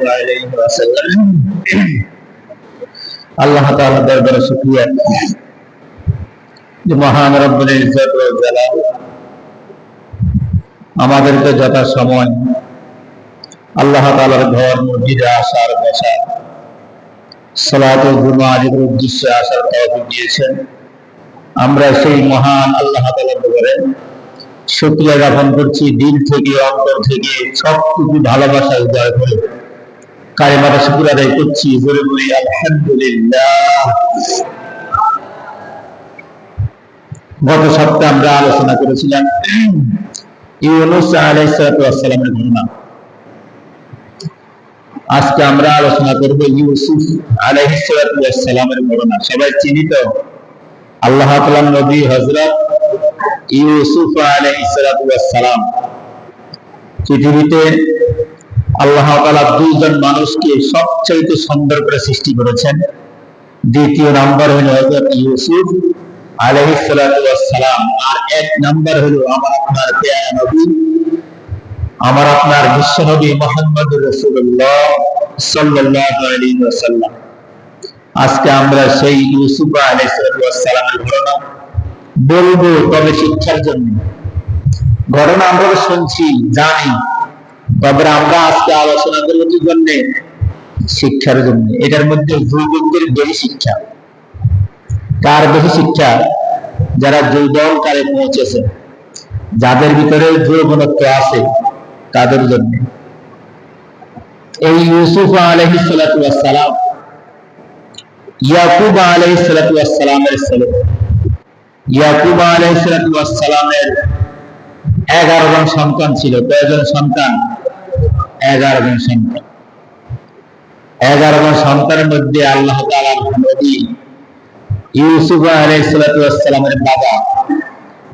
আলাইহি ওয়াসাল্লাম। আল্লাহ তাআলার দরবারে শুকরিয়া যে মহান রব্বুল ইজ্জত ওয়াল জালাল আমাদেরকে যথা সময় আল্লাহ তাআলার ঘর মসজিদে আসার বসার সালাতুল জুমআর উদ্দেশ্যে আসার তৌফিক দিয়েছেন। আমরা সেই মহান আল্লাহ তাআলার দরবারে শুকরিয়া জ্ঞাপন করছি, দিল থেকে অন্তর থেকে সবটুকু ভালোবাসা উদয় করে কালিমাটা শুকর আদায় করছি। জোরে বলি আলহামদুলিল্লাহ। গত সপ্তাহে আমরা আলোচনা করেছিলাম ইউনূস আলাইহিস সালামের ঘটনা। আজকে আমরা আলোচনা করব ইউসুফ আলাইহিস সালামের ঘটনা। সবাই চিনি তো আল্লাহ তাআলার নবী হযরত ইউসুফ আলাইহিস সালাম। পৃথিবীতে আল্লাহ তাআলা দুইজন মানুষকে সবচেয়ে সুন্দর করে সৃষ্টি করেছেন। দ্বিতীয় নাম্বার হলো হযরত ইউসুফ আলাইহিস সালাম, আর এক নাম্বার হলো আমার আপনার প্রিয় নবী, আমার আপনার বিশ্ব নবী মুহাম্মদুর রাসূলুল্লাহ সাল্লাল্লাহু আলাইহি ওয়াসাল্লাম। আজকে আমরা সেই ইউসুফ আলাইহিস সালামের ঘটনা বলবো, তবে শিক্ষার জন্য। ঘটনা আমরা শুনছি জানি, তবে আমরা আজকে আলোচনা করব কি জন্য? শিক্ষার জন্য। এটার মধ্যে যুবকদের বেশি শিক্ষা। কার বেশি শিক্ষা? যারা যৌবনকালে পৌঁছেছে, যাদের ভিতরে যৌবনত্ব আছে, তাদের জন্য। এই ইউসুফ আলাইহিস সালাম ইয়াকুব আলাইহিস সালামের ছেলে। ইয়াকুব আলাইহিস সালামের 11 জন সন্তান ছিল। কয়জন সন্তান? 11 জন সন্তান। 11 জন সন্তানের মধ্যে আল্লাহ তাআলার নবী ইউসুফ আলাইহিস সালামের বাবা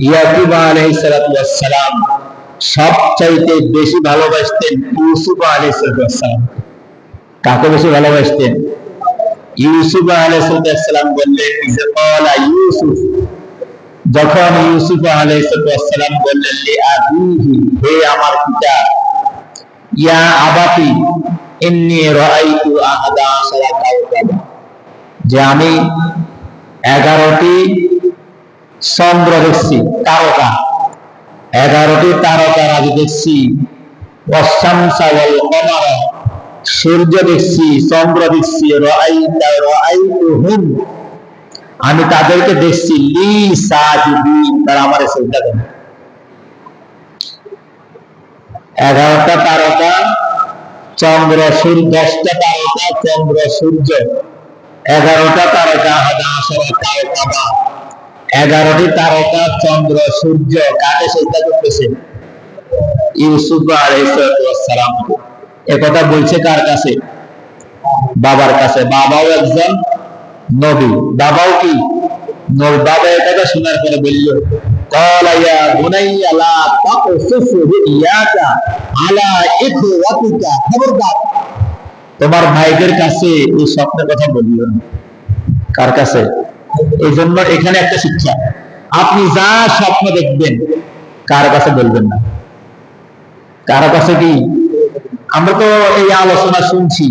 ইয়াকুব আলাইহিস সালাম সবচাইতে বেশি ভালোবাসতেন ইউসুফ আলাইহিস সালাম। কাকে বেশি ভালোবাসতেন? ইউসুফ আলাইহিস সালাম বললেন যে ক্বালা ইউসুফ, যখন ইউসুফ আলাইহিস সালাম বললেন লি আবিহি, হে আমার পিতা, ইয়া আবাতি ইন্নী রাআইতু আহাদা আশারা কাওকাবা, যে আমি 11টি চন্দ্র দেখছি, তারকা, 11টি তারকা রাজি দেখছি, ওয়াশ-শামসা ওয়াল কমারা, সূর্য দেখছি, চন্দ্র দেখছি, রাআইতুহুম, আমি তাদেরকে দেখছি, লি সাজিদিন, তারা আমারে সিজদা করে। 11টা তারকা, চন্দ্র সূর্য, 10টা তারকা, চন্দ্র সূর্য, 11টা তারকা, আহাদা আশারা কাওকাবা, 11টি তারকা, চন্দ্র সূর্য কাকে সিজদা করতেছে? ইউসুফ আলাইহিস সালাম। একথা বলছে কার কাছে? বাবার কাছে। বাবাও একজন নবী। বাবাও কি নবী? বাবা এটা শোনার পরে বলল, ক্বালা ইয়া বুনাইয়া লা তাকসুস রুইয়াকা আলা ইখওয়াতিকা, খবরদার তোমার ভাইদের কাছে এই স্বপ্নের কথা বলিও না। কার কাছে? এই জন্য এখানে একটা শিক্ষা, আপনি যা স্বপ্ন দেখবেন কার কাছে বলবেন না। কার কাছে? কি আমরা তো এই আলোচনা শুনছি,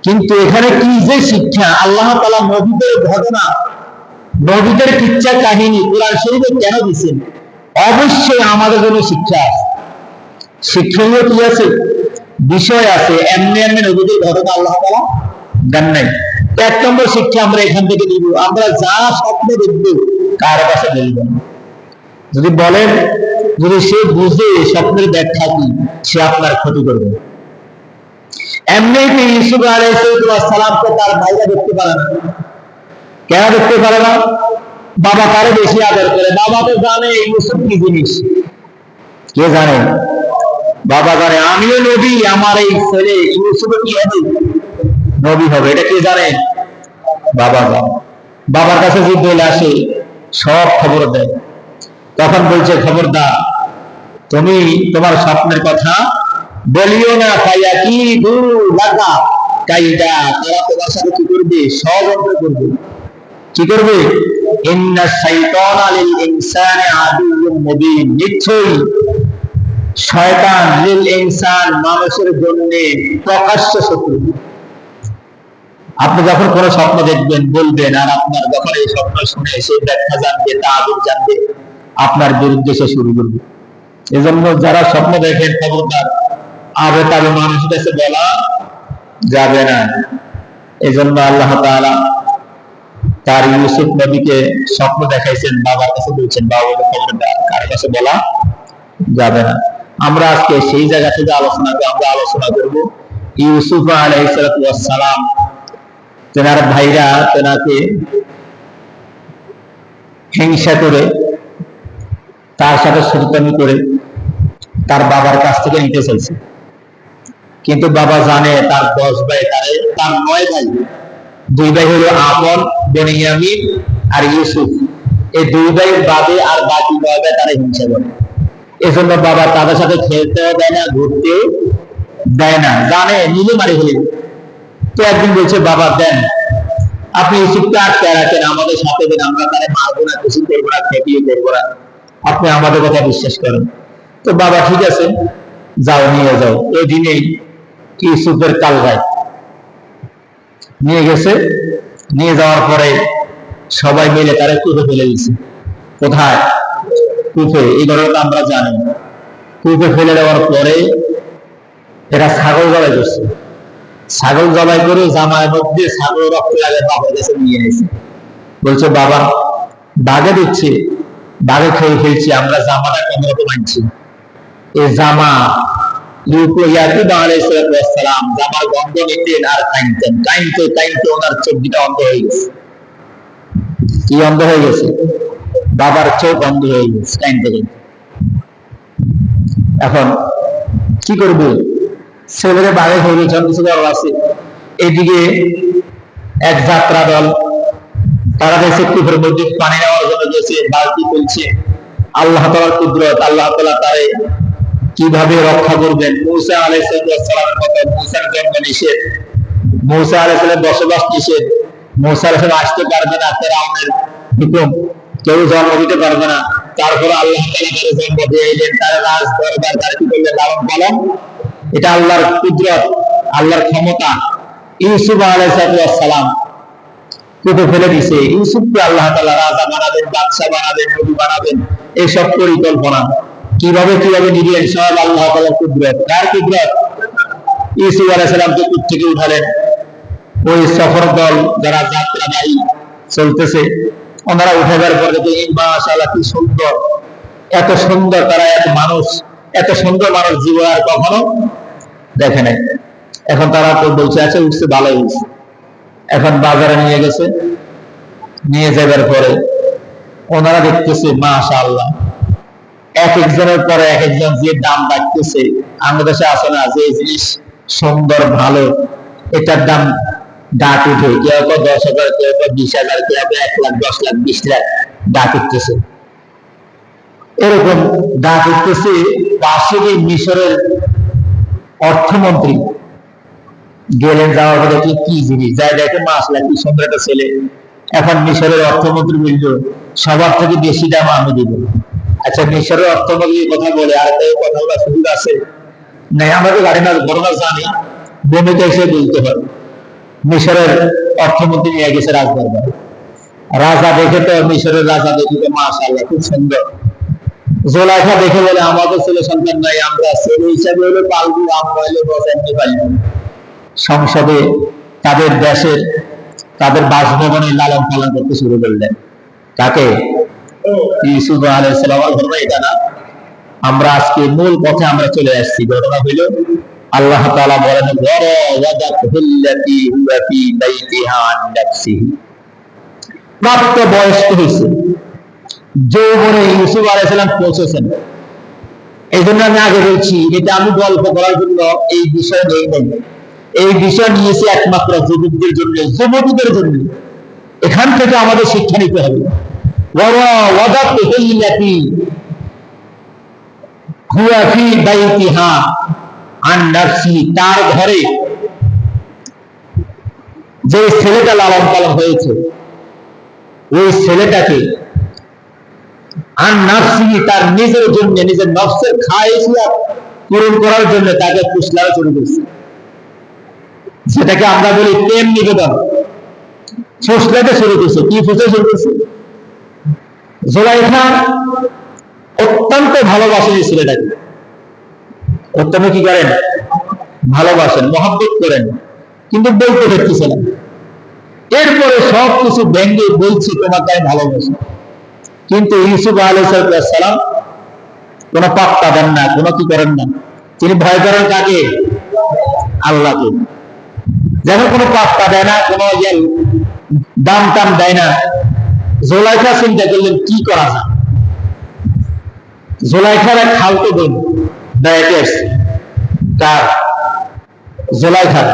কিন্তু এখানে কি যে শিক্ষা! আল্লাহ তাআলা নবীদের ঘটনা, নবীদের কিচ্ছা কাহিনী কোরআন শরীফে কেন দিয়েছেন? অবশ্যই আমাদের জন্য শিক্ষা আছে, শিক্ষণীয় কি আছে? বিষয় আছে। এমনি এমনি নবীদের ঘটনা আল্লাহ তাআলা দেন নাই। এক নম্বর শিক্ষা আমরা এখান থেকে নিব, আমরা যা স্বপ্ন দেখব কার কাছে বলবো না। যদি বলেন, যদি সে বুঝে স্বপ্নের ব্যাখ্যা কি, সে আপনার ক্ষতি করবে। এমনি ইউসুফ আলাইহিস সালামকে তার ভাইরা দেখতে পারে না। কেন দেখতে পারে না? বাবা কারে বেশি আদর করে। বাবা তো জানে ইউসুফ কি জিনিস। কে জানে? বাবা জানে আমিও নবী, আমার এই ছেলে ইউসুফ কি হবে? নবী হবে। এটা কে জানে? বাবা জানে। বাবার কাছে জিব্রাইল আসে, সব খবর দেয়। তখন বলছে, খবরদার তুমি তোমার স্বপ্নের কথা বলিও না, ফায়াকিদু লাকা কাইদা, তারা তোমার সাথে কি করবে? ষড়যন্ত্র করবে। কি করবে? ইন্নাশ শাইতানা লিল ইনসানি আদুউম মুবিন, নিশ্চয়ই শয়তান লিল ইনসান মানুষের জন্য প্রকাশ্য শত্রু। আপনি যখন কোনো স্বপ্ন দেখবেন বলবেন, আর আপনার যখন এই স্বপ্ন শুনে সে ব্যাখ্যা জানবে, তাবির জানবে, আপনার বিরুদ্ধে সে শুরু করবে। এজন্য যারা স্বপ্ন দেখেন খবরদার আবে তাবে মানুষের কাছে বলা যাবে না। এজন্য আল্লাহ তাআলা তার ইউসুফ নবীকে স্বপ্ন দেখাইছেন, বাবার কাছে বলছেন বাবা খবরদার কার কাছে বলা যাবে না। আমরা আজকে সেই জায়গা থেকে আমরা আলোচনা করব ইউসুফ আলাইহিস সালাম তেনার ভাইরা তেনাকে হিংসা করে তার সাথে শয়তানি করে তার বাবার কাছ থেকে নিতে চাইছে, কিন্তু বাবা জানে তার 10 ভাই, তার 9 ভাই, 2 ভাই হলো আমর, বনিয়ামিন আর ইউসুফ। এই 2 ভাই বাদে আর বাকি 9 ভাই তারা হিংসা করে। এজন্য বাবা তাদের সাথে খেলতেও দেয় না, ঘুরতেও দেয় না, জানে নিজে মারি ফেলে। তো একদিন বলছে বাবা দেন আপনি ইউসুফকে আটকে রাখেন, আমাদের সাথে দেন, আমরা তারে মারবো না, কিছু করবো না, খেপিয়ে করবো না, আপনি আমাদের কথা বিশ্বাস করেন। তো বাবা ঠিক আছে যাও নিয়ে যাও। ওই দিনেই ইউসুফের কালভাই নিয়ে গেছে, নিয়ে যাওয়ার পরে সবাই মিলে তারা কূপে ফেলে দিয়েছে। কোথায়? কূপে। এই ঘটনাটা আমরা জানি। কূপে ফেলে দেওয়ার পরে এরা ছাগল জবাই করছে, ছাগল জবাই করে জামার মধ্যে ছাগল রক্ত লাগে বাবার কাছে নিয়ে এসে বলছে বাবা বাঘে দিচ্ছে, বাঘে খেয়ে ফেলছি, আমরা জামাটা কোন রকম আনছি। এই জামা ইয়াকুব আলাইহিস সালাম জামার গন্ধ নিতেন আর কাইনতেন, কাইনতে কাইনতে ওনার চোখ দুটো অন্ধ হয়ে গেছে। কি অন্ধ হয়ে গেছে? বাবার চোখ অন্ধ হয়ে গেছে কাইনতে কাইনতে। এখন কি করবে? ছেলেরে বাঘে হয়ে গেছে, কিছু করার আছে। এদিকে এক যাত্রা দল তারা দেখছে কূপের মধ্যে পানি নেওয়ার জন্য গেছে, বালতি তুলছে। আল্লাহ তাআলার কুদরত, আল্লাহ তাআলা তারে কিভাবে রক্ষা করবেন। মূসা আলাইহিস সালামের মতো, মূসার জন্ম নিষেধ, মূসা আলাইহিস সালাম বসবাস নিষেধ, মূসা আলাইহিস সালাম আসতে পারবে না, ফেরাউনের হুকুম, কেউ জন্ম দিতে পারবে না। তারপরে আল্লাহ তাআলা তার জন্ম দিয়ে এলেন, তার রাজ দরবার, তার কি করলেন? লালন পালন। এটা আল্লাহর কুদরত, আল্লাহর ক্ষমতা। ইউসুফ আলাইহিস সালাম কূপে ফেলে দিছে। ইউসুফকে আল্লাহ তাআলা রাজা বানাবেন, বাদশা বানাবেন, নবী বানাবেন, এইসব পরিকল্পনা কিভাবে কিভাবে নিলেন সব আল্লাহ তাআলার কুদরত। কার কুদরত? ইউসুফ আলাইহিস সালামকে কূপ থেকে উঠালেন। ওই সফর দল যারা যাত্রাবাহী চলতেছে, ওনারা উঠে যাওয়ার পর দেখে মাশাআল্লাহ কি সুন্দর, এত সুন্দর তারা, এত সুন্দর মানুষ জীবন আর কখনো দেখে নাই। এখন তারা তো বলছে আচ্ছা উঠছে, ভালোই হয়েছে। এখন বাজারে নিয়ে গেছে, নিয়ে যাবার পরে ওনারা দেখতেছে মাশাআল্লাহ এক একজনের পরে এক একজন যে দাম বাড়তেছে। আমাদের দেশে আছে না যে জিনিস সুন্দর ভালো এটার দাম ডাক উঠে, কেউ 10,000, কেউ 20,000, কেউ 1 লাখ, 10 লাখ, 20 লাখ ডাক উঠতেছে। এরকম ডাক উঠতেছে। পাশে মিশরের অর্থমন্ত্রী গেলেন, যাওয়ার পরে কি জিনিস যাই দেখে মাশাআল্লাহ কি সুন্দর একটা ছেলে। এখন মিশরের অর্থমন্ত্রী বলল সবার থেকে বেশি দাম আমি দিব। আচ্ছা মিশরের অর্থমন্ত্রী কথা বলে আর কেউ কথা বলার সুযোগ আছে? নাই। আমরা তো গাড়ি না ঘটনা জানি, ভূমিকা হিসেবে বলতে হবে। মিশরের অর্থমন্ত্রী নিয়ে গেছে রাজদরবারে। রাজা দেখে তো, মিশরের রাজা দেখে তো মাশাআল্লাহ খুব সুন্দর। জোলাইখা দেখে বলে আমাদের ছেলে সন্তান নাই, আমরা ছেলে হিসাবে হলে পালবো, আমরা হলে বসাইতে পারবো। সংসদে তাদের দেশের তাদের বাসভবনে লালন পালন করতে শুরু করলেন। কাকে? ইউসুফ আলাইহিস সালামের ঘটনা এটা না। আমরা আজকে মূল পথে আমরা চলে আসছি। ঘটনা হইল আল্লাহ তাআলা বলেন ওয়াদাতুল্লাতী হুয়া ফী বাইতিহা আন নাফসিহি। প্রাপ্ত বয়স্ক হয়েছে, যৌবনে ইউসুফ আলাইহিস সালাম পৌঁছেছেন। এই জন্য আমি আগে বলছি এটা আমি গল্প করার জন্য এই বিষয় নেই নাই, এই বিষয় নিয়েছি একমাত্র যুবকদের জন্য, যুবতীদের জন্য। এখান থেকে আমাদের শিক্ষা নিতে হবে। ওয়াদাতুল্লাতী হুয়া ফী বাইতিহা আন নাফসিহি, তার ঘরে যে ছেলেটা লালন পালন হয়েছে ওই ছেলেটাকে আন নাফসিহি তার নিজের জন্য, নিজের নফসের খায়েশিয়াত পূরণ করার জন্য তাকে ফুসলানো শুরু করছে। সেটাকে আমরা বলি প্রেম নিবেদন। ফুসলাতে শুরু করছে। কি ফুসলে শুরু করছে? জুলাইখা অত্যন্ত ভালোবাসেন এই ছেলেটাকে, অত্যন্ত কি করেন? ভালোবাসেন, মহব্বত করেন, কিন্তু বলতে দেখতেছে না। এরপরে সবকিছু ভেঙে বলছি তোমাকে আমি ভালোবাসি, কিন্তু ইউসুফ আলাইহিস সালাম কোন পাত্তা দেন না, কোনো কি করেন না। তিনি ভয় করেন কাকে? আল্লাহকে। যেন কোনো পাত্তা দেয় না, কোনো দাম টাম দেয় না। জুলাইখা চিন্তা করলেন কি করা যায়। জুলাইখার এক খালতো বোন বেড়াইতে আসছে। তার জুলাইখার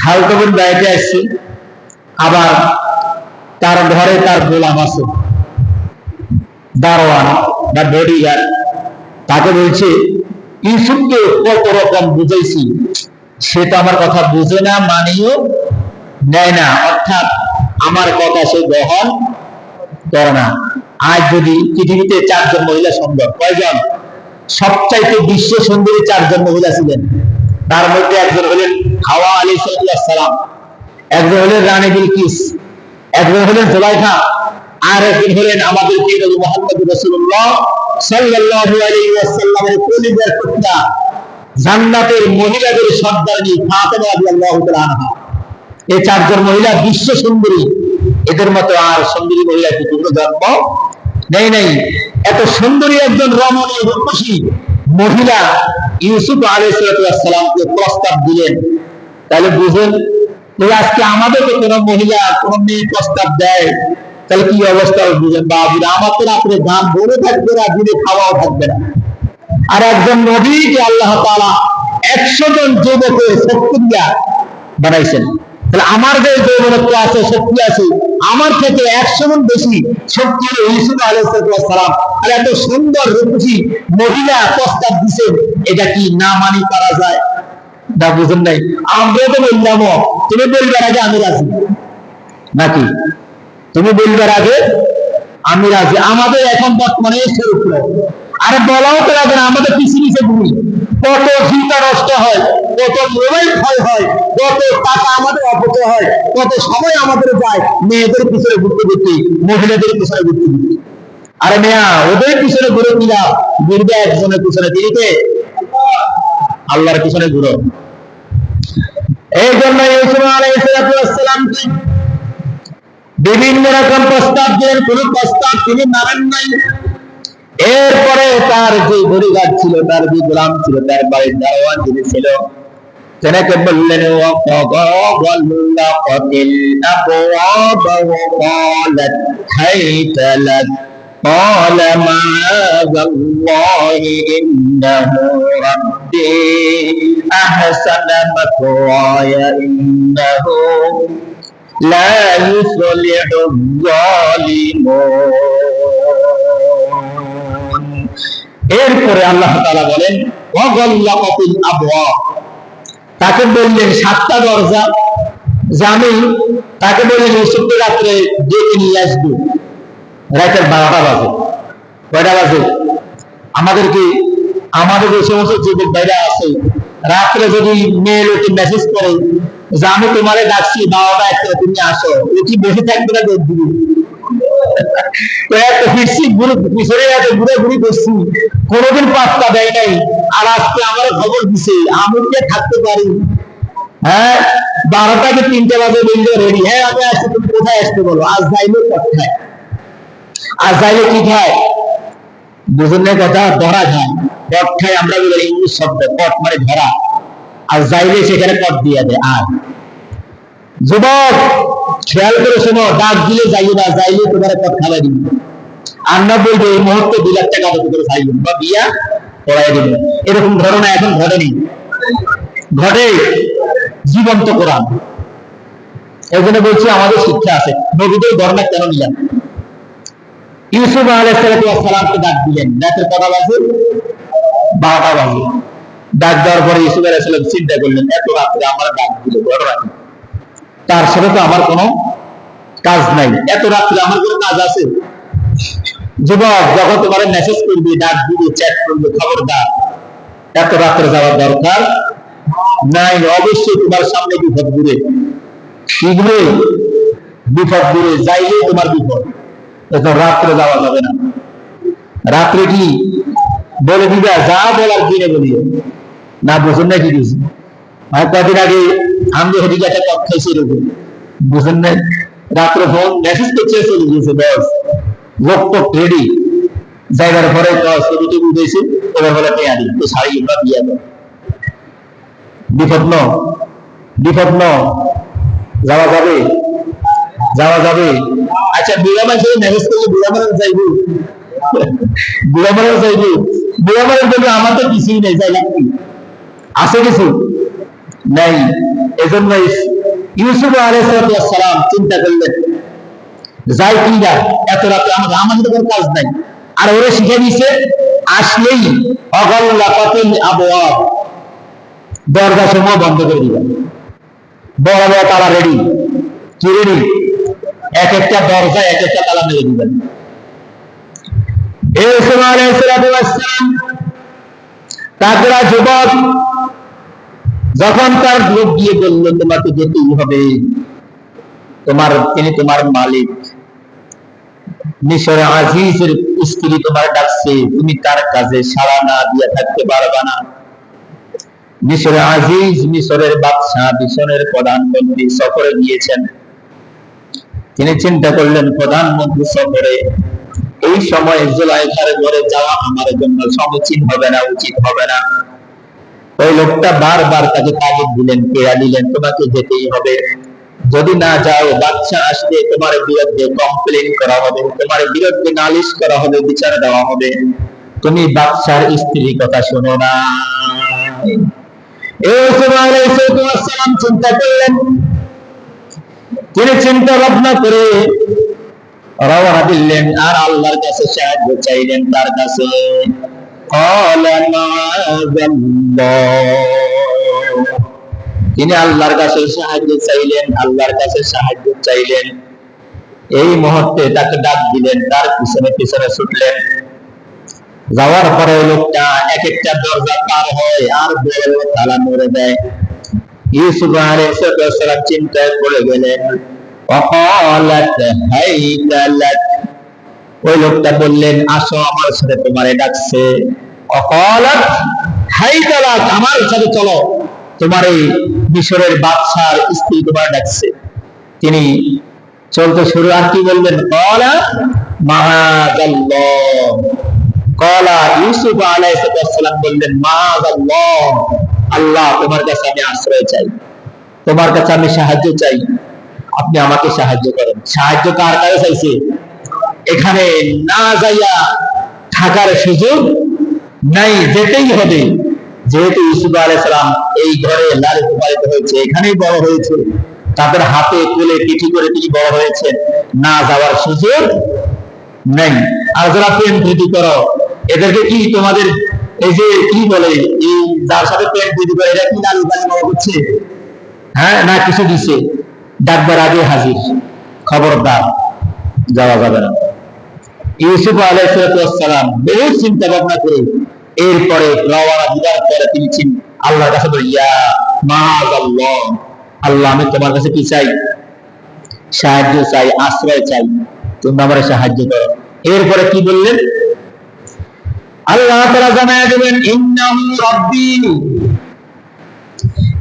খালতো বোন বেড়াইতে আসছে, আবার তার ঘরে তার গোলাম আছে, দারোয়ান বা বডিগার্ড। তাকে বলছে ইউসুফকে কত রকম বুঝাইছি, সে তো আমার কথা বুঝে না, মানিও নেয় না, অর্থাৎ আমার কথা সে গ্রহণ করে না। আজ যদি পৃথিবীতে 4 জন মহিলা সুন্দর, কয়জন? সবচাইতে বিশ্ব সুন্দরী 4 জন মহিলা ছিলেন। তার মধ্যে একজন হলেন হাওয়া আলাইহিস সালাম, একজন হলেন রানী বিলকিস, একজন হলেন জুলাইখা, আর একজন হলেন আমাদের প্রিয় নবী মুহাম্মদ রাসূলুল্লাহ সাল্লাল্লাহু আলাইহি ওয়াসাল্লামের কলিজার টুকরা, জান্নাতের মহিলাদের সর্দারনী ফাতেমা রাদিয়াল্লাহু তাআলা আনহা। এই 4 জন মহিলা বিশ্ব সুন্দরী। এদের মতো আর সুন্দরী মহিলা পৃথিবীতে জন্ম নেই। এত সুন্দরী একজন রমণী রূপসী মহিলা ইউসুফ আলাইহিস সালামকে প্রস্তাব দিলেন। তাহলে বুঝেন, আজকে আমাদেরকে কোন মহিলা কোন মেয়ে প্রস্তাব দেয়, তাহলে কি অবস্থা বুঝেন। বাবুরা, আমার তো রাত্রে গান বলে থাকবে না, দিনে খাওয়াও থাকবে না। আর একজন নবীকে আল্লাহ তাআলা 100 জন যুবকের শক্তি দিয়া বানাইছেন। তাহলে আমার যে যৌবনত্ব আছে, শক্তি আছে, আমার থেকে 100 গুণ বেশি শক্তি হলো ইউসুফ আলাইহিস সালাম। আর এত সুন্দর রূপসী মহিলা প্রস্তাব দিচ্ছেন, এটা কি না মানি করা যায়? না, বুঝেন নাই। আমরা তো বললাম তুমি বলবার আগে আমি রাজি, নাকি? তুমি বলবার আগে আমি রাজি। আমাদের এখন বর্তমানে এসের উপরে আর বলাও তো লাগে না, আমাদের পিছিয়ে পিছিয়ে ঘুরি। কত চিন্তা নষ্ট হয়, কত মোবাইল ক্ষয় হয়, কত টাকা আমাদের অপচয় হয়, কত সময় আমাদের যায় মেয়েদের পিছনে ঘুরতে ঘুরতে, মহিলাদের পিছনে ঘুরতে ঘুরতে। আরে মেয়া, ওদের পিছনে ঘুরে কিনা ঘুরবে একজনের পিছনে, দিদিতে আল্লাহর পিছনে ঘুরো। এই জন্য ইউসুফ আলাইহিস সালামকে বিভিন্ন রকম প্রস্তাব দিলেন, কোন প্রস্তাব তিনি মানেন নাই। এরপরে তার যে বডিগার্ড ছিল, তার যে গোলাম ছিল, তার বাড়ির দারোয়ান যিনি ছিল, তেনাকে বললেন قال معاذ الله إنه ربي أحسن مثواي إنه لا يفلح الظالمون। এরপরে আল্লাহ তাআলা বলেন ওয়াগাল্লাকাতিল আবওয়াব, তাকে বললেন 7টা দরজা জানি। তাকে বললেন ইউসুফকে রাত্রে ডেকে নিয়ে আসবে। রাতের 12টা বাজে। কয়টা বাজে? আমাদের যে সমস্ত যুবক ভাইরা আছে, রাত্রে যদি মেয়েলোকে মেসেজ করে যে আমি তোমারে ডাকছি 12টা 1টা তুমি আসো, ও কি বসে থাকবে না? দৌড় দিবে। কোনোদিন পাত্তা দেয় নাই, আর আজকে আমার খবর দিছে আমি যে থাকতে পারি। হ্যাঁ, 12টা কি 3টে বাজে বললে রেডি, হ্যাঁ আমি আসছি, তুমি কোথায় আসতে বলো। আজ যাইলে কট খায়, আজ যাইলে কি খায়? বুঝুন না কথা, ধরা খায়। কট খায় আমরা বলি ইংলিশ শব্দ, কট মানে ধরা। আর যাইলে সেখানে কট দিয়ে দেয়। আর যুবক খেয়াল করে শোনো, ডাক দিলে যাইও না, যাইলে তোমার কট খাওয়াই দিবে। আর না বলবে এই মুহূর্তে 2 লাখ টাকা করে চাইবেন বা বিয়া করাই দিবেন। এরকম ঘটনা এখন ঘটেনি, ঘটে জীবন্ত কোরআন। এই জন্য বলছি আমাদের শিক্ষা আছে। নবীদের ধর্মে কেন নিলেন? ইউসুফ আলাইহিস সালামকে ডাক দিলেন, রাতের কটা বাজে? 12টা বাজে। ডাক দেওয়ার পরে ইউসুফ আলাইহিস সালাম চিন্তা করলেন, এত রাত্রে আমার ডাক দিল, ঘটনা কি? তার সাথে তো আমার কোনো কাজ নাই, এত রাত্রে আমার কোনো কাজ আছে? যুবক, যখন তোমার মেসেজ করবি, ডাক দিবি, চ্যাট করবি, খবরদার এত রাত্রে যাওয়ার দরকার নাই। অবশ্যই তোমার সামনে বিপদ ঘুরে, কি ঘুরে? বিপদ ঘুরে, যাইলে তোমার বিপদ। এখন রাত্রে যাওয়া যাবে না। রাত্রে কি বলে দিবা, যা বলার দিনে বলিও না। বুঝুন না কি দিয়েছি? আর কদিন আগে আমি হেদিকে একটা কপ খাইছি এরকম, বুঝেন নাই? রাত্রে ফোন মেসেজ করছে, চলে গিয়েছে, বস লোক তো রেডি জায়গার পরে ছবি টবি উঠেছে, এবার বলে পেয়ারি তো শাড়ি আমরা দিয়ে দেয়। বিপদ ন, বিপদ ন, যাওয়া যাবে, যাওয়া যাবে। আচ্ছা বুড়া মানুষের মেসেজ করলে বুড়া মানুষ যাইব, বুড়া মানুষ যাইব, বুড়া মানুষ বলবে আমার তো কিছুই নেই, যাই কি আছে? কিছু নাই। এজন্য ইউসুফ আলাইহিস সালাম চিন্তা করলেন, যাই কি না, এত রাতে আমাদের কোনো কাজ নাই। আর ওরা শিখে দিয়েছে, আসলেই অগল্লাকাতিল আবওয়াব, দরজা সমূহ বন্ধ করে দিবেন। বড় বড় তালা রেডি, কি রেডি? এক একটা দরজা এক একটা তালা মেরে দিবেন। ইউসুফ আলাইহিস সালাম তাগড়া যুবক, যখন তার লোক গিয়ে বললো তোমাকে যেতেই হবে, তিনি তোমার মালিক, মিশর আজিজের স্ত্রী তোমার ডাকছে, তুমি তার কাছে সাড়া না দিয়ে থাকতে পারবা না। মিশর আজিজ, মিশরের বাদশাহ, মিশরের প্রধানমন্ত্রী সফরে গিয়েছেন। তিনি চিন্তা করলেন প্রধানমন্ত্রী সফরে, এই সময় জুলাইখার ঘরে যাওয়া আমার জন্য সমীচীন হবে না, উচিত হবে না। ওই লোকটা বারবার তাকে তাগিদ দিলেন, পেড়া দিলেন, তোমাকে যেতেই হবে, যদি না যাও বাদশা আসবে, তোমার বিরুদ্ধে কমপ্লেন করা হবে, তোমার বিরুদ্ধে নালিশ করা হবে, বিচার দেওয়া হবে। তুমি বাদশার স্ত্রীর কথা শোনো না। ইউসুফ আলাইহিস সালাম চিন্তা করলেন, তিনি চিন্তা ভাবনা করে রওনা দিলেন আর আল্লাহর কাছে সাহায্য চাইলেন। তার কাছে তিনি আল্লাহর কাছে সাহায্য চাইলেন, আল্লাহর কাছে সাহায্য চাইলেন। এই মুহূর্তে তাকে ডাক দিলেন, তার পিছনে পিছনে ছুটলেন। যাওয়ার পরে লোকটা এক একটা দরজা পার হয় আর বড় বড় তালা মেরে দেয়। ইউসুফ আলাইহিস সালাম চিন্তায় পড়ে গেলেন। ওই লোকটা বললেন, আসো আমার সাথে, তোমারে ডাকছে। আমার সাথে চলো, তোমার এই মিশরের বাদশার স্ত্রী তোমার ডাকছে। তিনি চলতে শুরু, আর কি বললেন? কলা মাআযাল্লাহ, কলা ইউসুফ আলাইহিস সালাম বললেন, মাআযাল্লাহ, আল্লাহ তোমার কাছে আমি আশ্রয় চাই, তোমার কাছে আমি সাহায্য চাই, আপনি আমাকে সাহায্য করেন। সাহায্য কার কাছে চাইছে? এখানে না যাইয়া থাকার সুযোগ নাই, যেতেই হবে। যেহেতু ইউসুফ আলাইহিস সালাম এই ঘরে লালিত পালিত হয়েছে, এখানেই বড় হয়েছে, তাদের হাতে কোলে পিঠি করে তিনি বড় হয়েছেন, না যাওয়ার সুযোগ নেই। আর যারা প্রেম প্রীতি করো, এদেরকে কি তোমাদের এই যে কি বলে, এই যার সাথে প্রেম প্রীতি করে, এরা কি লালিত পালিত বড় হচ্ছে? হ্যাঁ, না কিছু দিছে, ডাকবার আগে হাজির, খবরদার, যাওয়া যাবে না। ইউসুফ আলাইহিস সালাম বহু চিন্তা ভাবনা করে এরপরে রওনা দিবার পরে তিনি আল্লাহর কাছে বলেন, ইয়া মাআযাল্লাহ, আল্লাহ আমি তোমার কাছে কি চাই? সাহায্য চাই, আশ্রয় চাই, তুমি আমারে সাহায্য করো। এরপরে কি বললেন? আল্লাহ তাআলা জানায় দিলেন, ইন্নাহু রাব্বি।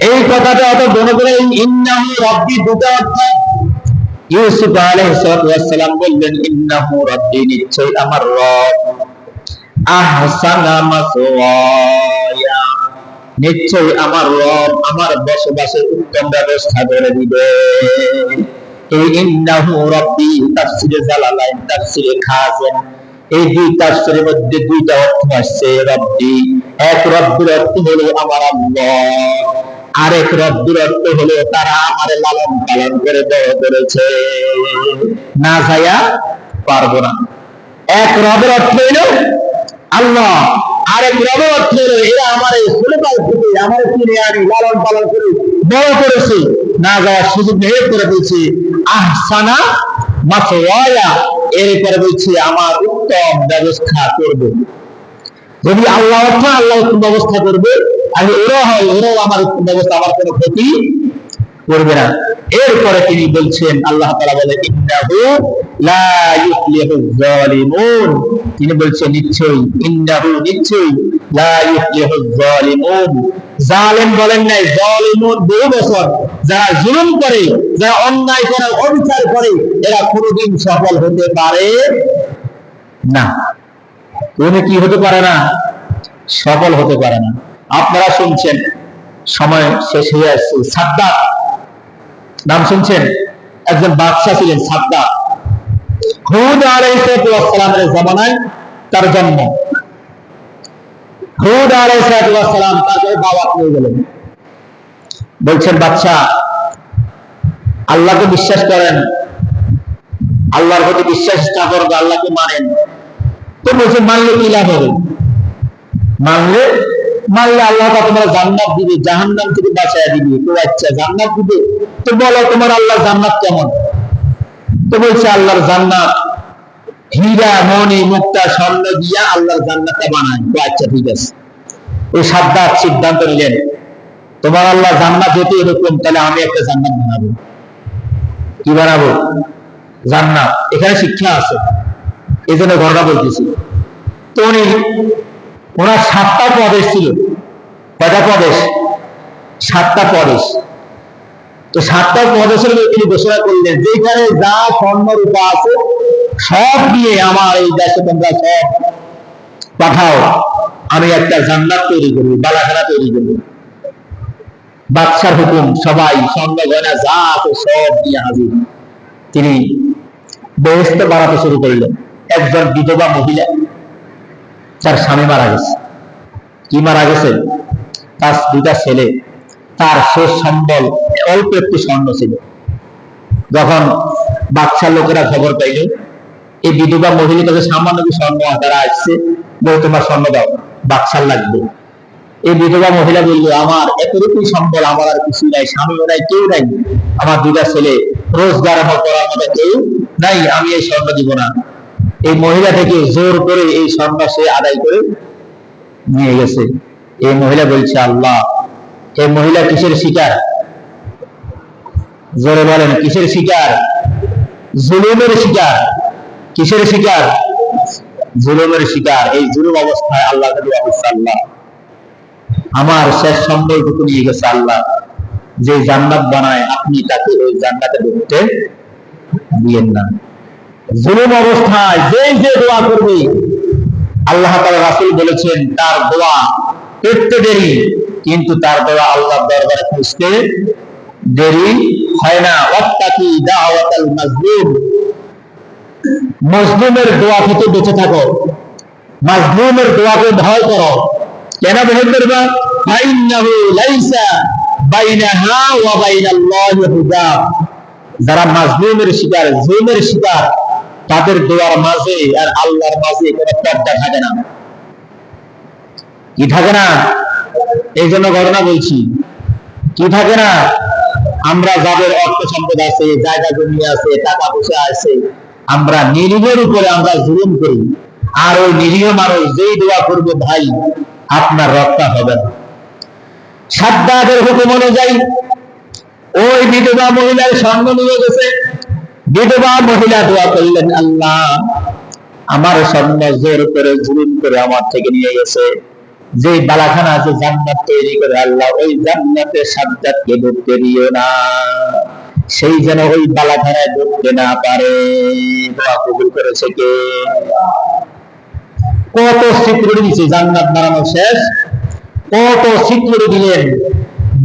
এই কথাটা অত মনে করে, ইন্নাহু রাব্বি দুটো অর্থ। ইউসুফ আলাইহিস সালাম বললেন, ইন্নাহু রাব্বি, নিশ্চয়ই আমার রব, আহসানা মাসওয়ায়া, নিশ্চয়ই আমার রব আমার বসবাসের উত্তম ব্যবস্থা করে দিবে। এই ইন্নাহু রাব্বি তাফসীরে জালালাইন, তাফসীরে খাযিন, এই দুই তাফসীরের মধ্যে দুইটা অর্থ আসছে রব্বি। এক রব্বির অর্থ হলো আমার আল্লাহ, আরেক রব্বির অর্থ হলো তারা আমারে লালন পালন করে বড় করেছে, না যাইয়া পারবো না। এক রবের অর্থ হইল আল্লাহ, আরেক রবের অর্থ হলো এরা আমারে ছোটকাল থেকে আমারে কিনে আনি লালন পালন করে বড় করেছে, না যাওয়ার সুযোগ নেই করে দিয়েছে। আহসানা মাসওয়ায়া, এরপরে বলছে আমার উত্তম ব্যবস্থা করবে। যদি আল্লাহ অর্থ আল্লাহ উত্তম ব্যবস্থা করবে, আর ওরা হয় ওরাও আমার উত্তম ব্যবস্থা আমার কোনো ক্ষতি করবে না। এরপরে তিনি বলছেন, আল্লাহ তাআলা বলে ইন্নাহু লা ইউফলিহুজ জালিমুন, তিনি বলছেন নিশ্চয়ই, ইন্নাহু নিশ্চয়ই, লা ইউফলিহুজ জালিমুন, জালেম বলেন নাই, জালিমুন বহু বছর, যারা জুলুম করে, যারা অন্যায় করে, অবিচার করে, এরা কোনোদিন সফল হতে পারে না। কোন কি হতে পারে না? সফল হতে পারে না। আপনারা শুনছেন, সময় শেষ হয়ে আসছে, সাদ্দাত নাম শুনছেন? একজন বাদশা ছিলেন সাদ্দাত। হুদ আলাইহিস সালামের জামানায় তার জন্ম। হুদ আলাইহিস সালাম তাকে দাওয়াত নিয়ে গেলেন, বলছেন বাদশা আল্লাহকে বিশ্বাস করেন, আল্লাহর প্রতি বিশ্বাস স্থাপন করে আল্লাহকে মানেন। তো বলছে মানলে কি লাভ হবে? মানলে মানলে আল্লাহ তোমার জান্নাত দিবে, জাহান্নাম থেকে বাঁচায় দিবে। তো আচ্ছা জান্নাত দিবে, তো বলো তোমার আল্লাহ জান্নাত কেমন? তো বলছে আল্লাহর জান্নাত হীরা মণি মুক্তা স্বর্ণ দিয়া আল্লাহর জান্নাতটা বানায়। তো আচ্ছা ঠিক আছে। ওই সাদ্দাত সিদ্ধান্ত নিলেন, তোমার আল্লাহ জান্নাত যেতে এরকম, তাহলে আমি একটা জান্নাত বানাবো। কি বানাবো? জান্নাত। এখানে শিক্ষা আছে, এই জন্য ঘটনা বলতেছি। তো ওনার 7টা প্রদেশ ছিল। কয়টা প্রদেশ? 7টা প্রদেশ। তো 7টা প্রদেশের তিনি ঘোষণা করলেন, যেখানে যা স্বর্ণ রূপা আছে সব দিয়ে আমার এই দেশে তোমরা সব পাঠাও, আমি একটা জান্নাত তৈরি করবো, বালাখানা তৈরি করবো। বাদশার হুকুম, সবাই স্বর্ণ গয়না যা আছে সব দিয়ে হাজির। তিনি বেহেশত বানাতে শুরু করলেন। একজন বিধবা মহিলা, তার স্বামী মারা গেছে। কি মারা গেছে? তার 2টা ছেলে, তার শেষ সম্বল অল্প একটু স্বর্ণ ছিল। যখন বাদশার লোকেরা খবর পাইল এই বিধবা মহিলার কাছে সামান্য স্বর্ণ তারা আসছে, বলে তোমার স্বর্ণ দাও, বাদশার লাগবে। এই বিধবা মহিলা বলল, আমার এতটুকুই সম্বল, আমার আর কিছু নাই, স্বামীও নাই, কেউ নাই, আমার 2টা ছেলে, রোজগার করার মতো কেউ নাই, আমি এই স্বর্ণ দিব না। এই মহিলা থেকে জোর করে এই স্বর্ণ সে আদায় করে নিয়ে গেছে। এই মহিলা বলছে আল্লাহ, এই মহিলা কিসের শিকার? জোরে বলেন, কিসের শিকার? জুলুমের শিকার। কিসের শিকার? জুলুমের শিকার। এই জুলুম অবস্থায় আল্লাহ আল্লাহ আমার শেষ সম্বলটুকু নিয়ে গেছে। আল্লাহ যে জান্নাত বানায়, আপনি তাকে ওই জান্নাতে ঢুকতে দিয়েন না। জুলুম অবস্থায় যে দোয়া করবে, আল্লাহ তাআলা রাসূল বলেছেন তার দোয়া করতে দেরি, কিন্তু তার দোয়া আল্লাহর দরবারে পৌঁছতে দেরি হয় না। ওয়াত্তাকি দাওয়াতাল মাজলুম, মাজলুমের দোয়া থেকে বেঁচে থাকো, মাজলুমের দোয়াকে ভয় করো। কেন ভয় করবা? ফাইন্নাহু লাইসা বাইনাহা ওয়া বাইনাল্লাহি হিজাব, যারা মাজলুমের শিকার, জুলুমের শিকার, তাদের দোয়ার মাঝে আর আল্লাহর মাঝে কোনো পর্দা থাকে না। কি থাকে না? এই জন্য ঘটনা বলছি, কি থাকে না? আমরা যাদের অর্থ সম্পদ আছে, জায়গা জমি আছে, টাকা পয়সা আছে, আমরা নিরীহের উপরে আমরা জুলুম করি। আর ওই নিরীহ মানুষ যেই দোয়া করবে, ভাই আপনার রক্ষা হবে না। সাদ্দাতের হুকুম অনুযায়ী ওই বিধবা মহিলার স্বর্ণ নিয়ে গেছে। বিধবা মহিলা দোয়া করলেন, আল্লাহ আমার স্বর্ণ জোর করে জুলুম করে আমার থেকে নিয়ে গেছে, যে বালাখানা আছে জান্নাত তৈরি করে, আল্লাহ ওই জান্নাতে সাদ্দাতকে ঢুকতে দিও না, সেই যেন ওই বালাখানায় ঢুকতে না পারে। দোয়া কবুল করেছে কে? কত সিকিউরিটি দিচ্ছে, জান্নাত বানানো শেষ, কত সিকিউরিটি দিলেন।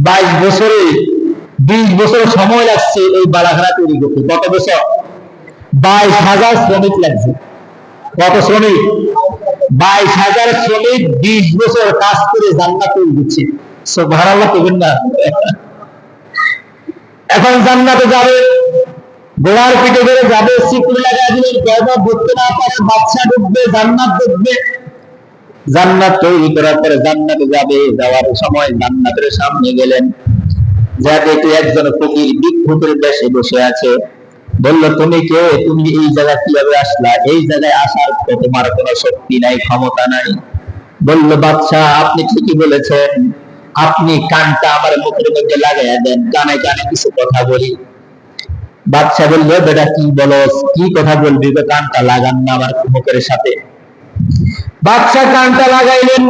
22 বছরে 20 বছর সময় লাগছে এই বালাখানা তৈরি করতে। কত বছর? 22,000 শ্রমিক লাগছে। কত শ্রমিক? 22,000 শ্রমিক 20 বছর কাজ করে জান্নাত তৈরি করছে। সুবহানাল্লাহ কইবেন না? এখন জান্নাতে যাবে, ঘোড়ার পিঠে করে যাবে, সিকিউরিটি লাগাই দিলেন, কেউ ঢুকতে না পারে, বাদশা ঢুকবে, জান্নাত ঢুকবে। জান্নাত তৈরি করার পরে জান্নাতে যাবে, যাওয়ার সময় জান্নাতের সামনে গেলেন, যা দেখে একজন ফকির ভিক্ষুকের বেশে বসে আছে। বলল, তুমি কে? তুমি এই জায়গা কিভাবে আসলা? এই জায়গায় আসার তো তোমার কোনো শক্তি নাই, ক্ষমতা নাই, বলল, বাদশাহ আপনি ঠিকই বলেছেন, আপনি কানটা আমার মুখের মধ্যে লাগাইয়া দেন, কানে কানে কিছু কথা বলি। বাদশাহ বলল, বেটা কি বলস, কি কথা বলবি, কানটা লাগান না আমার মুখের সাথে। বাদশাহ কানটা লাগাইলেন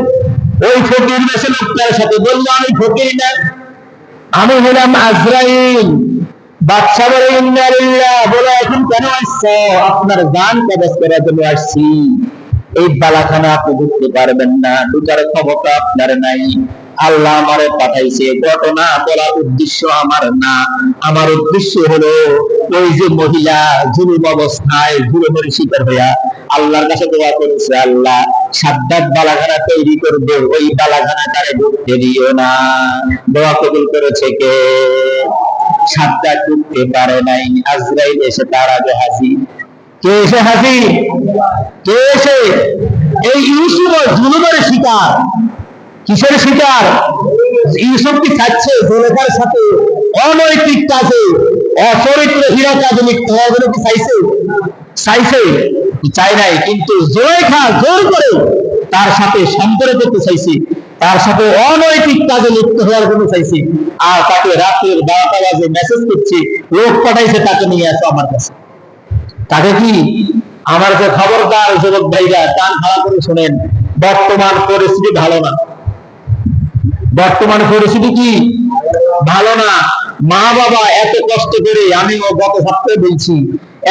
ওই ফকির বেশে লোকটার সাথে, বলল, আমি ফকির না, আমি হলাম আজরাইল। বাদশাহ বলে, ইন্না লিল্লাহ, বলে এখন কেন আসছো? আপনার জান কবজ করার জন্য আসছি। এই বালাখানা আপনি ঢুকতে পারবেন না, ঢুকার ক্ষমতা আপনার নাই। আল্লাহ আমারে পাঠাইছে, ঘটনা বলার উদ্দেশ্য আমার না। আমার উদ্দেশ্য হলো ওই যে মহিলা জুলুম অবস্থায় জুলুমের শিকার হইয়া আল্লাহর কাছে দোয়া করেছে, আল্লাহ সাদ্দাত বালাখানা তৈরি করবে, ওই বালাখানা তারে ঢুকতে দিও না। দোয়া কবুল করেছে কে? সাদ্দাত ঢুকতে পারে নাই, আজরাইল এসে তার আগে হাজির। কে এসে হাজির? কে এসে? এই ইউসুফ জুলুমের শিকার। কিসের শিকার? ইউসুফ কি চাচ্ছে জুলেখার সাথে অনৈতিক কাজে, অচরিত্রহীন কাজে লিপ্ত হওয়ার জন্য কি চাইছে? চাইছে? চাই নাই, কিন্তু জুলেখা জোর করে তার সাথে সম্পর্ক করতে চাইছে, তার সাথে অনৈতিক কাজে লিপ্ত হওয়ার জন্য চাইছে। আর তাকে রাতের 12টা বাজে মেসেজ করছে, লোক পাঠাইছে তাকে নিয়ে আসো আমার কাছে। তাকে কি? আমার যে খবরদার যুবক ভাইরা, কান খাড়া করে শোনেন, বর্তমান পরিস্থিতি ভালো না। বর্তমান পরিস্থিতি কি ভালো না? মা বাবা এত কষ্ট করে, আমি গত সপ্তাহে বলছি,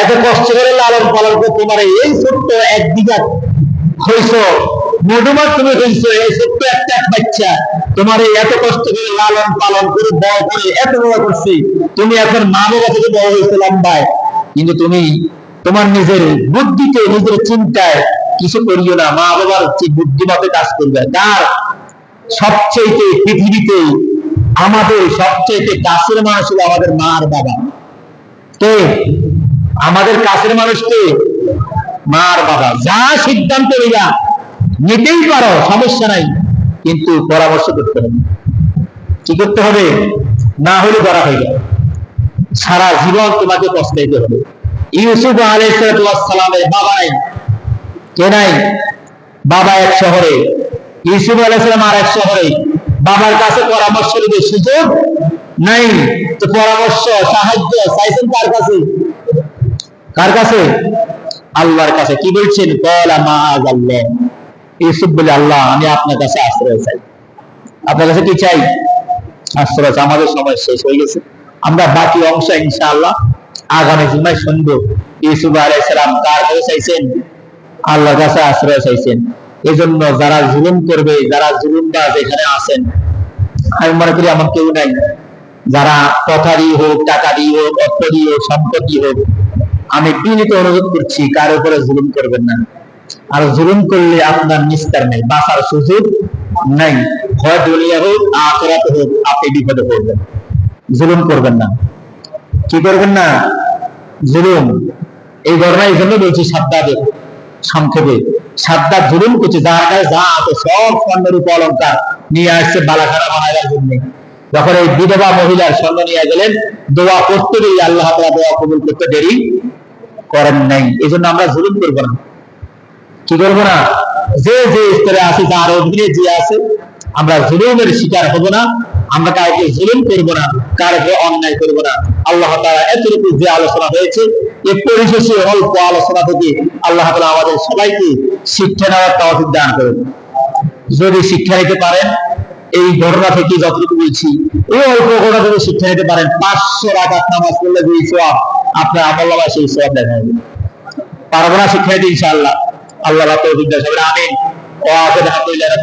এত কষ্ট করে লালন পালন করে তোমার এই ছোট্ট 1 বিঘা হইছ, মধুমার তুমি হইছ, এই ছোট্ট একটা বাচ্চা তোমার এত কষ্ট করে লালন পালন করে বড় করে এত বড় করছি, তুমি এখন মা বাবা থেকে বড় হয়েছে লম্বায়, কিন্তু তুমি তোমার নিজের বুদ্ধিতে নিজের চিন্তায় কিছু করিও না। মা বাবার বুদ্ধিমতে কাজ করবে। কার? সবচেয়ে পৃথিবীতে আমাদের সবচেয়ে কাছের মানুষ হলো আমাদের মা আর বাবা। কে আমাদের কাছের মানুষ? কে? মা আর বাবা। যা সিদ্ধান্ত নিতেই পারো, সমস্যা নাই, কিন্তু পরামর্শ করতে হবে। কি করতে হবে? না হলে ধরা হয়ে যাবে, সারা জীবন তোমাকে পস্তাইতে হবে। ইউসুফ আলাইহিস সালামের বাবা নাই। কে নাই? বাবা এক শহরে, ইউসুফ আলাইহিস সালাম আর এক শহরে। বাবার কাছে পরামর্শ নিতে সুযোগ নাই, তো পরামর্শ সাহায্য চাইছেন কার কাছে? কার কাছে? আল্লাহর কাছে। কি বলছেন? ক্বালা মাআযাল্লাহ। ইউসুফ বলে, আল্লাহ আমি আপনার কাছে আশ্রয় চাই। আপনার কাছে কি চাই? আশ্রয় চাই। আমাদের সময় শেষ হয়ে গেছে, আমরা বাকি অংশ ইনশাআল্লাহ আগামী জুমায় শুনবো। ইউসুফ আলাইহিস সালাম কার কাছে চাইছেন? আল্লাহর কাছে আশ্রয় চাইছেন। এজন্য যারা জুলুম করবে, যারা জুলুমবাজ এখানে আছেন, আমি মনে করি এমন কেউ নাই, যারা কথা দিয়ে হোক, টাকা দিয়ে হোক, অর্থ দিয়ে হোক, সম্পত্তি হোক, আমি বিনীত অনুরোধ করছি কার উপরে জুলুম করবেন না। আর জুলুম করলে আপনার নিস্তার নেই, বাঁচার সুযোগ নাই। হয় দুনিয়া হোক আখিরাতে হোক, আপনি বিপদে পড়বেন। জুলুম করবেন না। কি করবেন না? জুলুম। এই ঘটনা এই জন্য বলছি সাদ্দাতের সংক্ষেপে। সাদ্দাত জুলুম করছে, যার কাছে যা আছে সব স্বর্ণের রূপ অলংকার নিয়ে আসছে বালাখানা বানাবার জন্য। যখন এই বিধবা মহিলার স্বর্ণ নিয়ে গেলেন, দোয়া করতে দেরি, আল্লাহ তাআলা দোয়া কবুল করতে দেরি করেন নাই। এই জন্য আমরা জুলুম করবো না। কি করবো না? যে যে স্তরে আছে, যার অধীনে যে আছে, আমরা জুলুমের শিকার হব না। আমরা কাউকে জুলুম করবো না, কার উপরে অন্যায় করবো না। আল্লাহ তাআলা এতটুকু যে আলোচনা হয়েছে, এই পরিশেষে অল্প আলোচনা থেকে আল্লাহ তাআলা আমাদের সবাইকে শিক্ষা নেওয়ার তৌফিক দান করুন। যদি শিক্ষা নিতে পারেন, এই ঘটনা থেকে যতটুকু বলছি, এই অল্প ঘটনা থেকে শিক্ষা নিতে পারেন, 500 রাকাত নামাজ পড়লে যে সওয়াব, আপনার আমলনামায় সেই সওয়াব দেখা যাবে। পারবো না শিক্ষা নিতে? ইনশাআল্লাহ আল্লাহ তৌফিক দান করুন। আমিন। ওয়া আখিরু দাওয়ানা